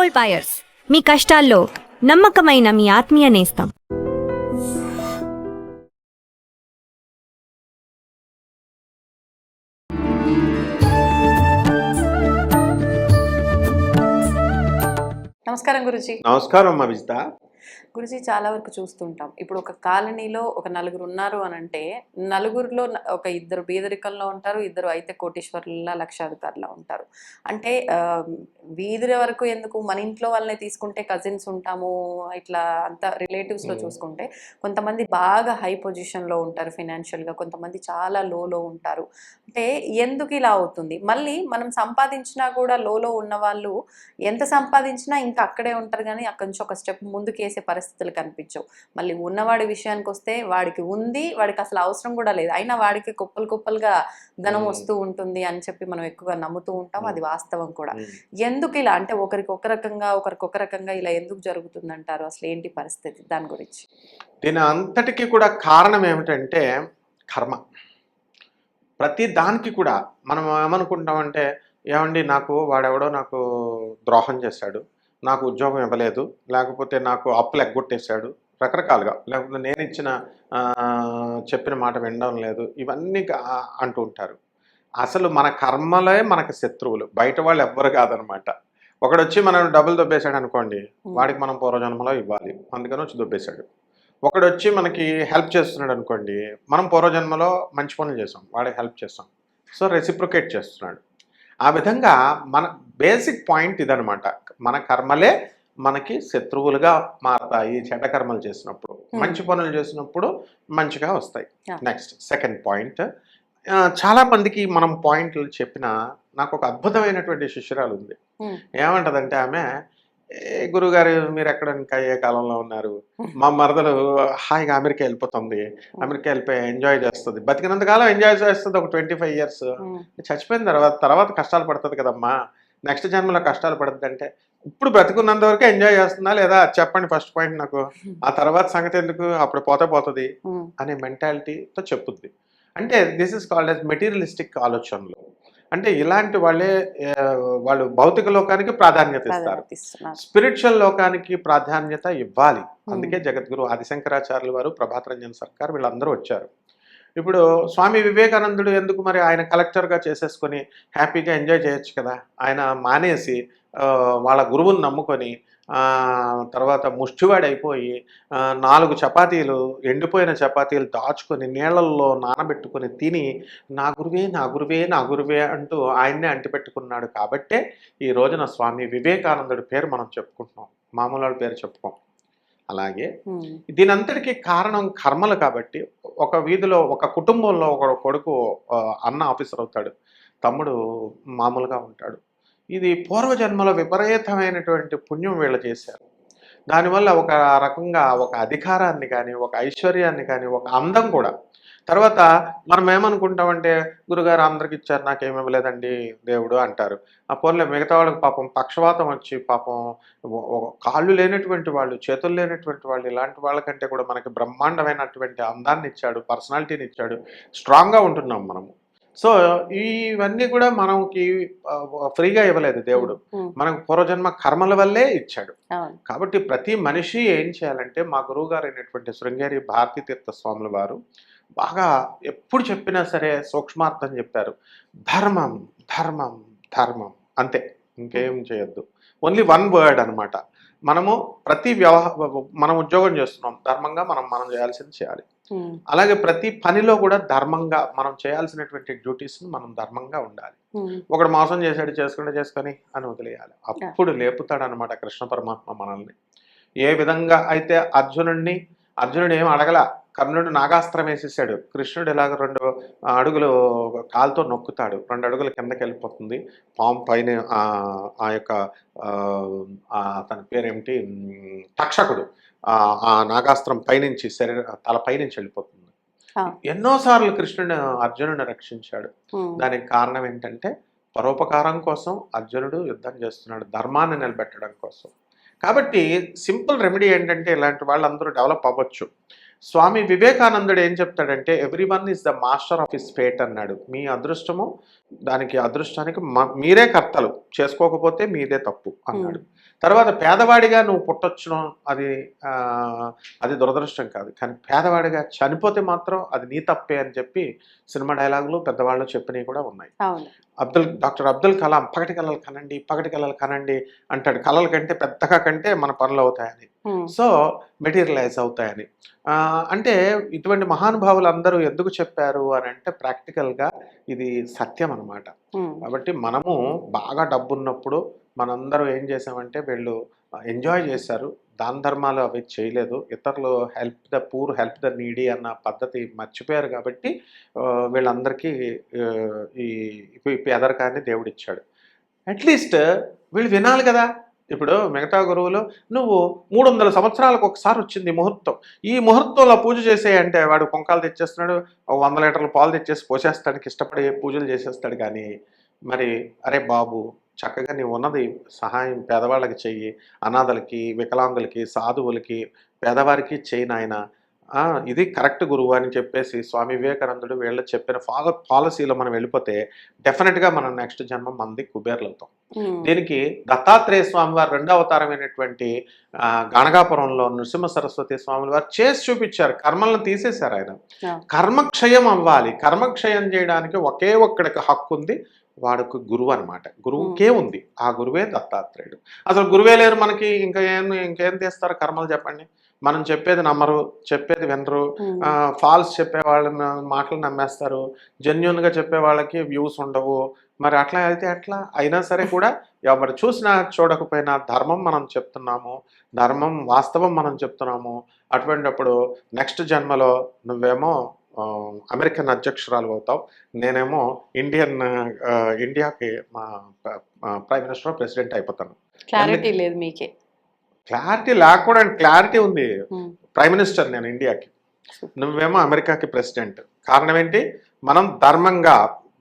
Gold buyers, మీ కష్టాల్లో నమ్మకమైన మీ ఆత్మీయ నేస్తం. నమస్కారం గురుజీ. నమస్కారం అభిజిత. గురుజీ, చాలా వరకు చూస్తుంటాం ఇప్పుడు ఒక కాలనీలో ఒక నలుగురు ఉన్నారు అని అంటే నలుగురిలో ఒక ఇద్దరు బీదరికంలో ఉంటారు, ఇద్దరు అయితే కోటీశ్వరుల లక్షాధికారులా ఉంటారు. అంటే వీధుల వరకు ఎందుకు, మన ఇంట్లో వాళ్ళని తీసుకుంటే కజిన్స్ ఉంటాము, ఇట్లా అంత రిలేటివ్స్లో చూసుకుంటే కొంతమంది బాగా హై పొజిషన్లో ఉంటారు ఫినాన్షియల్గా, కొంతమంది చాలా లోలో ఉంటారు. అంటే ఎందుకు ఇలా అవుతుంది? మళ్ళీ మనం సంపాదించినా కూడా లోలో ఉన్న వాళ్ళు ఎంత సంపాదించినా ఇంకా అక్కడే ఉంటారు, కానీ అక్కడి నుంచి ఒక స్టెప్ ముందుకేసే పరిస్థితులు కనిపించవు. మళ్ళీ ఉన్నవాడి విషయానికి వస్తే వాడికి ఉంది, వాడికి అసలు అవసరం కూడా లేదు, అయినా వాడికి కుప్పలు కుప్పలుగా ధనం వస్తూ ఉంటుంది అని చెప్పి మనం ఎక్కువగా నమ్ముతూ ఉంటాం. అది వాస్తవం కూడా. ఎందుకు ఇలా అంటే ఒకరికి ఒక రకంగా ఇలా ఎందుకు జరుగుతుందంటారు? అసలు ఏంటి పరిస్థితి, దాని గురించి? దీని అంతటికీ కూడా కారణం ఏమిటంటే కర్మ. ప్రతి దానికి కూడా మనం ఏమనుకుంటామంటే, ఏమండి నాకు వాడెవడో నాకు ద్రోహం చేశాడు, నాకు ఉద్యోగం ఇవ్వలేదు, లేకపోతే నాకు అప్పులు ఎగ్గొట్టేశాడు, రకరకాలుగా, లేకపోతే నేను ఇచ్చిన చెప్పిన మాట వినడం లేదు, ఇవన్నీ అంటూ ఉంటారు. అసలు మన కర్మలే మనకు శత్రువులు, బయట వాళ్ళు ఎవ్వరు కాదనమాట. ఒకడు వచ్చి మనం డబ్బులు దొబ్బేశాడు అనుకోండి, వాడికి మనం పూర్వజన్మలో ఇవ్వాలి, అందుకని వచ్చి దొబ్బేశాడు. ఒకడు వచ్చి మనకి హెల్ప్ చేస్తున్నాడు అనుకోండి, మనం పూర్వజన్మలో మంచి పనులు చేసాం, వాడికి హెల్ప్ చేస్తాం, సో రెసిప్రొకేట్ చేస్తున్నాడు. ఆ విధంగా మన బేసిక్ పాయింట్ ఇదనమాట. మన కర్మలే మనకి శత్రువులుగా మారతాయి చెడ్డ కర్మలు చేసినప్పుడు. మంచి పనులు చేసినప్పుడు మంచిగా వస్తాయి. నెక్స్ట్ సెకండ్ పాయింట్, చాలామందికి మనం పాయింట్లు చెప్పిన నాకు ఒక అద్భుతమైనటువంటి శిష్యురాలు ఉంది. ఏమంటదంటే ఆమె, గురుగారు మీరు ఎక్కడ ఇంకా ఏ కాలంలో ఉన్నారు, మా మరదలు హాయిగా అమెరికా వెళ్ళిపోతుంది, అమెరికా వెళ్ళిపోయి ఎంజాయ్ చేస్తుంది, బతికినంతకాలం ఎంజాయ్ చేస్తుంది ఒక 25 years, చచ్చిపోయిన తర్వాత కష్టాలు పడుతుంది కదమ్మా, నెక్స్ట్ జన్మలో కష్టాలు పడుతుంది అంటే, ఇప్పుడు బ్రతికున్నంత వరకు ఎంజాయ్ చేస్తుందా లేదా చెప్పండి ఫస్ట్ పాయింట్ నాకు, ఆ తర్వాత సంగతి ఎందుకు, అప్పుడు పోతుంది అనే మెంటాలిటీతో చెప్పుద్ది. అంటే this is called as materialistic ఆలోచనలు. అంటే ఇలాంటి వాళ్ళు భౌతిక లోకానికి ప్రాధాన్యత ఇస్తారు, స్పిరిచువల్ లోకానికి ప్రాధాన్యత ఇవ్వాలి. అందుకే జగద్గురు ఆదిశంకరాచార్యులు వారు, ప్రభాత్ రంజన్ సర్కార్, వీళ్ళందరూ వచ్చారు. ఇప్పుడు స్వామి వివేకానందుడు ఎందుకు మరి ఆయన కలెక్టర్గా చేసేసుకొని హ్యాపీగా ఎంజాయ్ చేయొచ్చు కదా, ఆయన మానేసి వాళ్ళ గురువుని నమ్ముకొని తర్వాత ముష్టివాడైపోయి 4 చపాతీలు, ఎండిపోయిన చపాతీలు దాచుకొని నీళ్ళల్లో నానబెట్టుకొని తిని నా గురువే అంటూ ఆయన్నే అంటిపెట్టుకున్నాడు. కాబట్టే ఈ రోజున స్వామి వివేకానందుడి పేరు మనం చెప్పుకుంటున్నాం, మామూలు వాళ్ళ పేరు చెప్పుకోం. అలాగే దీనంతటికీ కారణం కర్మలు. కాబట్టి ఒక వీధిలో ఒక కుటుంబంలో ఒక కొడుకు అన్న ఆఫీసర్ అవుతాడు, తమ్ముడు మామూలుగా ఉంటాడు. ఇది పూర్వజన్మలో విపరీతమైనటువంటి పుణ్యం వీళ్ళు చేశారు. దానివల్ల ఒక రకంగా ఒక అధికారాన్ని కానీ, ఒక ఐశ్వర్యాన్ని కానీ, ఒక అందం కూడా. తర్వాత మనం ఏమనుకుంటామంటే, గురుగారు అందరికి ఇచ్చారు నాకేమి ఇవ్వలేదండి దేవుడు అంటారు. ఆ పోన్లే మిగతా వాళ్ళకి పాపం పక్షవాతం వచ్చి పాపం కాళ్ళు లేనటువంటి వాళ్ళు, చేతులు లేనటువంటి వాళ్ళు, ఇలాంటి వాళ్ళకంటే కూడా మనకి బ్రహ్మాండమైనటువంటి అందాన్ని ఇచ్చాడు, పర్సనాలిటీని ఇచ్చాడు, స్ట్రాంగ్గా ఉంటున్నాం మనము. సో ఇవన్నీ కూడా మనకి ఫ్రీగా ఇవ్వలేదు దేవుడు, మనకు పూర్వజన్మ కర్మల వల్లే ఇచ్చాడు. కాబట్టి ప్రతి మనిషి ఏం చేయాలంటే, మా గురువు గారు అయినటువంటి శృంగేరి భారతీ తీర్థ స్వాముల వారు బాగా ఎప్పుడు చెప్పినా సరే సూక్ష్మార్థం చెప్పారు. ధర్మం ధర్మం ధర్మం, అంతే, ఇంకేం చేయొద్దు. ఓన్లీ వన్ వర్డ్ అనమాట. మనము ప్రతి మనం ఉద్యోగం చేస్తున్నాం, ధర్మంగా మనం చేయాల్సింది చేయాలి. అలాగే ప్రతి పనిలో కూడా ధర్మంగా మనం చేయాల్సినటువంటి డ్యూటీస్ని మనం ధర్మంగా ఉండాలి. ఒకడు మోసం చేశాడు, చేసుకొని అని వదిలేయాలి. అప్పుడు లేపుతాడు అనమాట కృష్ణ పరమాత్మ మనల్ని. ఏ విధంగా అయితే అర్జునుడు ఏం అడగల, కర్ణుడు నాగాస్త్రం వేసేసాడు, కృష్ణుడు ఇలాగ 2 అడుగులు కాలుతో నొక్కుతాడు, 2 అడుగులు కిందకి వెళ్ళిపోతుంది, పాము పైన ఆ యొక్క అతని పేరేమిటి, తక్షకుడు, ఆ నాగాస్త్రం పైనుంచి తల పైనుంచి వెళ్ళిపోతుంది. ఎన్నోసార్లు కృష్ణుడు అర్జునుడిని రక్షించాడు. దానికి కారణం ఏంటంటే, పరోపకారం కోసం అర్జునుడు యుద్ధం చేస్తున్నాడు, ధర్మాన్ని నిలబెట్టడం కోసం. కాబట్టి సింపుల్ రెమెడీ ఏంటంటే, ఇలాంటి వాళ్ళందరూ డెవలప్ అవ్వచ్చు. స్వామి వివేకానందుడు ఏం చెప్తాడంటే everyone is the master of his fate అన్నాడు. మీ అదృష్టము దానికి అదృష్టానికి మీరే కర్తలు, చేసుకోకపోతే మీదే తప్పు అన్నాడు. తర్వాత పేదవాడిగా నువ్వు పుట్టొచ్చును అది దురదృష్టం కాదు, కానీ పేదవాడిగా చనిపోతే మాత్రం అది నీ తప్పే అని చెప్పి సినిమా డైలాగులు పెద్దవాళ్ళు చెప్పినవి కూడా ఉన్నాయి. డాక్టర్ అబ్దుల్ కలాం పగటి కళలు కనండి అంటాడు. కళల కంటే పెద్దగా కంటే మన పనులు అవుతాయని, సో మెటీరియలైజ్ అవుతాయని. అంటే ఇటువంటి మహానుభావులు అందరూ ఎందుకు చెప్పారు అని అంటే ప్రాక్టికల్గా ఇది సత్యం అన్నమాట. కాబట్టి మనము బాగా డబ్బున్నప్పుడు మనందరూ ఏం చేసామంటే వీళ్ళు ఎంజాయ్ చేశారు, దాన ధర్మాలు అవి చేయలేదు, ఇతరులు help the poor help the needy అన్న పద్ధతి మర్చిపోయారు. కాబట్టి వీళ్ళందరికీ ఈ పేదరికాన్ని దేవుడిచ్చాడు. అట్లీస్ట్ వీళ్ళు వినాలి కదా. ఇప్పుడు మిగతా గురువులు నువ్వు 300 సంవత్సరాలకు ఒకసారి వచ్చింది ముహూర్తం, ఈ ముహూర్తంలో పూజ చేసేయంటే వాడు కొంకాలు తెచ్చేస్తున్నాడు, 100 లీటర్ల పాలు తెచ్చేసి పోసేస్తానికి ఇష్టపడి పూజలు చేసేస్తాడు. కానీ మరి అరే బాబు చక్కగా నీవు ఉన్నది సహాయం పేదవాళ్ళకి చెయ్యి, అనాథలకి, వికలాంగులకి, సాధువులకి, పేదవారికి చెయ్యి నాయన, ఇది కరెక్ట్ గురువు అని చెప్పేసి స్వామి వివేకానందుడు వీళ్ళు చెప్పిన పాలసీలో మనం వెళ్ళిపోతే డెఫినెట్గా మనం నెక్స్ట్ జన్మ మంది కుబేర్లు అవుతాం. దీనికి దత్తాత్రేయ స్వామి వారు 2వ అవతారమైనటువంటి గణగాపురంలో నృసింహ సరస్వతి స్వామి వారు చేసి చూపించారు. కర్మలను తీసేశారు ఆయన. కర్మక్షయం అవ్వాలి, కర్మక్షయం చేయడానికి ఒకే ఒక్కడికి హక్కు ఉంది, వాడికి గురువు అనమాట. గురువుకే ఉంది, ఆ గురువే దత్తాత్రేయుడు. అసలు గురువే లేరు మనకి, ఇంకేం తీస్తారు కర్మలు చెప్పండి. మనం చెప్పేది నమ్మరు, చెప్పేది వినరు, ఫాల్స్ చెప్పే వాళ్ళ మాటలు నమ్మేస్తారు, జెన్యున్గా చెప్పే వాళ్ళకి వ్యూస్ ఉండవు. మరి అట్లా అయితే ఎట్లా? అయినా సరే కూడా ఎవరు చూసినా చూడకపోయినా ధర్మం మనం చెప్తున్నాము, ధర్మం వాస్తవం మనం చెప్తున్నాము. అటువంటిప్పుడు నెక్స్ట్ జన్మలో నువ్వేమో అమెరికన్ అధ్యక్షురాలు అవుతావు, నేనేమో ఇండియాకి మా ప్రైమ్ మినిస్టర్ ప్రెసిడెంట్ అయిపోతాను. క్లారిటీ లేదు మీకే? క్లారిటీ లేకుండా క్లారిటీ ఉంది. ప్రైమ్ మినిస్టర్ నేను ఇండియాకి, నువ్వేమో అమెరికాకి ప్రెసిడెంట్. కారణం ఏంటి? మనం ధర్మంగా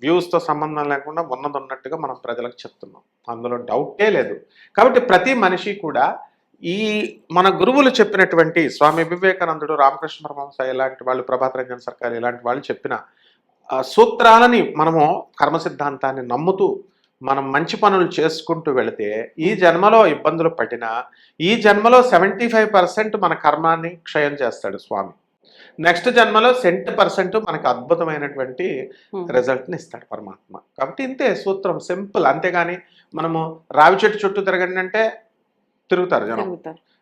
వ్యూస్తో సంబంధం లేకుండా ఉన్నట్టుగా మనం ప్రజలకు చెప్తున్నాం, అందులో డౌటే లేదు. కాబట్టి ప్రతి మనిషి కూడా ఈ మన గురువులు చెప్పినటువంటి స్వామి వివేకానందుడు, రామకృష్ణ పరమహంస ఇలాంటి వాళ్ళు, ప్రభాత్ రంజన్ సర్కార్ ఇలాంటి వాళ్ళు చెప్పిన సూత్రాలని మనము కర్మ సిద్ధాంతాన్ని నమ్ముతూ మనం మంచి పనులు చేసుకుంటూ వెళితే ఈ జన్మలో ఇబ్బందులు పడినా ఈ జన్మలో 75% మన కర్మాన్ని క్షయం చేస్తాడు స్వామి. నెక్స్ట్ జన్మలో 100% మనకు అద్భుతమైనటువంటి రిజల్ట్ని ఇస్తాడు పరమాత్మ. కాబట్టి ఇంతే సూత్రం, సింపుల్. అంతేగాని మనము రావి చెట్టు చుట్టూ తిరగండి అంటే తిరుగుతారు జనం.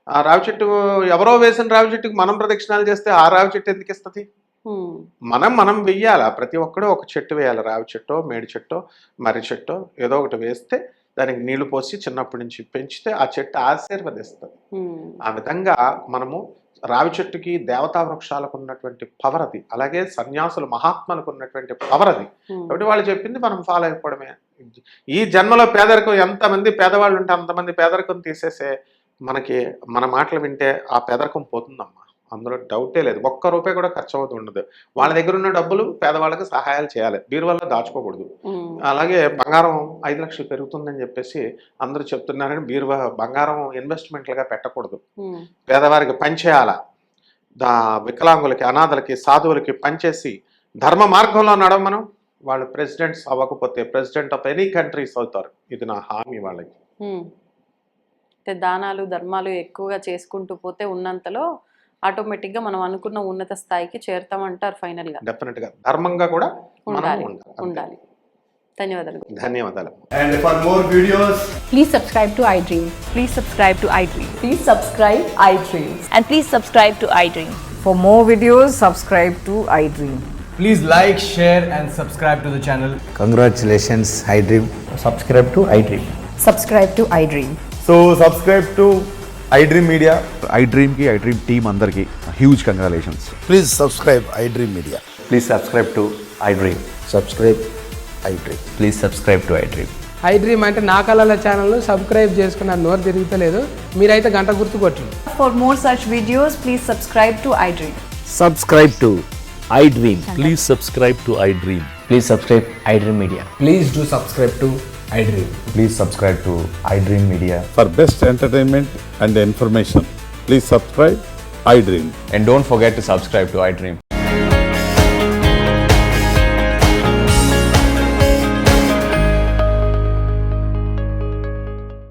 ఆ రావి చెట్టు ఎవరో వేసిన రావి చెట్టుకు మనం ప్రదక్షిణాలు చేస్తే ఆ రావి చెట్టు ఎందుకు ఇస్తుంది? మనం వెయ్యాలా, ప్రతి ఒక్కడూ ఒక చెట్టు వేయాలి. రావి చెట్టో, మేడి చెట్టో, మర్రి చెట్టో ఏదో ఒకటి వేస్తే దానికి నీళ్లు పోసి చిన్నప్పటి నుంచి పెంచితే ఆ చెట్టు ఆశీర్వదిస్తుంది. ఆ విధంగా మనము రావి చెట్టుకి, దేవతా వృక్షాలకు ఉన్నటువంటి పవర్ అది, అలాగే సన్యాసులు మహాత్ములకు ఉన్నటువంటి పవర్ అది. కాబట్టి వాళ్ళు చెప్పింది మనం ఫాలో అయిపోవడమే. ఈ జన్మలో పేదరికం ఎంతమంది పేదవాళ్ళు ఉంటే అంతమంది పేదరికం తీసేసే మనకి మన మాటలు వింటే ఆ పేదరికం పోతుందమ్మా, అందులో డౌటే లేదు. ఒక్క రూపాయి కూడా ఖర్చు అవుతుండదు. వాళ్ళ దగ్గర ఉన్న డబ్బులు పేదవాళ్ళకి సహాయాలు చేయాలి, బీరువాల్లో దాచుకోకూడదు. అలాగే బంగారం 5 లక్షలు పెరుగుతుందని చెప్పేసి అందరూ చెప్తున్నారని బంగారం ఇన్వెస్ట్మెంట్లుగా పెట్టకూడదు. పేదవారికి పనిచేయాల, వికలాంగులకి, అనాథలకి, సాధువులకి పనిచేసి ధర్మ మార్గంలో నడవమనం. వాళ్ళు ప్రెసిడెంట్స్ అవ్వకపోతే ప్రెసిడెంట్ ఆఫ్ ఎనీ కంట్రీస్ అవుతారు. ఇది నా హామీ వాళ్ళకి. దానాలు ధర్మాలు ఎక్కువగా చేసుకుంటూ పోతే ఉన్నంతలో ఆటోమేటిక్గా మనం అనుకున్న ఉన్నత స్థాయికి చేరుతామంటారు ఫైనల్ గా. డెఫినెట్ గా ధర్మంగా కూడా ఉండాలి. ధన్యవాదాలు. ధన్యవాదాలు. And for more videos, please subscribe to iDream. Please subscribe to iDream. Please subscribe iDream. And please subscribe to iDream. For more videos, subscribe to iDream. please like, share and subscribe to the channel. Congratulations, iDream. Subscribe to iDream. Subscribe to iDream. So subscribe to iDream Media. iDream ki iDream team andarki huge congratulations. Please subscribe iDream Media. Please subscribe to iDream. Subscribe iDream. Please subscribe to iDream. iDream అంటే నా కళల channel subscribe చేసుకున్న నోరు తిరుగుతలేదు, మీరైతే గంట గుర్తు కొట్టండి. For more such videos, please subscribe to iDream. Subscribe to iDream. Please subscribe to iDream. Please subscribe iDream Media. Please do subscribe to iDream. Please subscribe to iDream Media. For best entertainment and information, please subscribe iDream. And don't forget to subscribe to iDream.